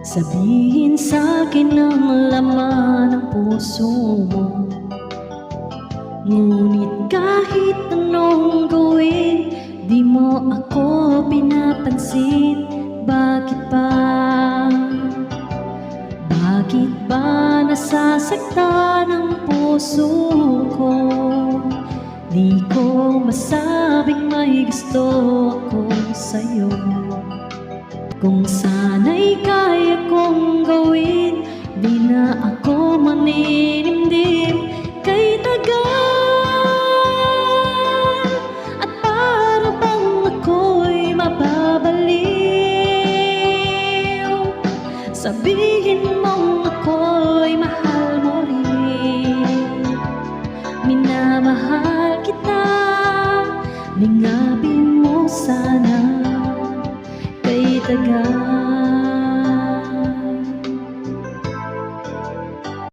Sabihin sa'kin ang laman ng puso mo. Ngunit kahit anong gawin, di mo ako pinapansin. Bakit ba? Bakit ba nasasaktan ang puso ko? Di ko masabing may gusto ako sa'yo. Kung sana'y kaya kong gawin, di na ako maninimdim kay tagal. At para bang ako'y mababaliw, sabihin mong ako'y mahal mo rin. Minamahal kita, lingapin mo sana kay tagal.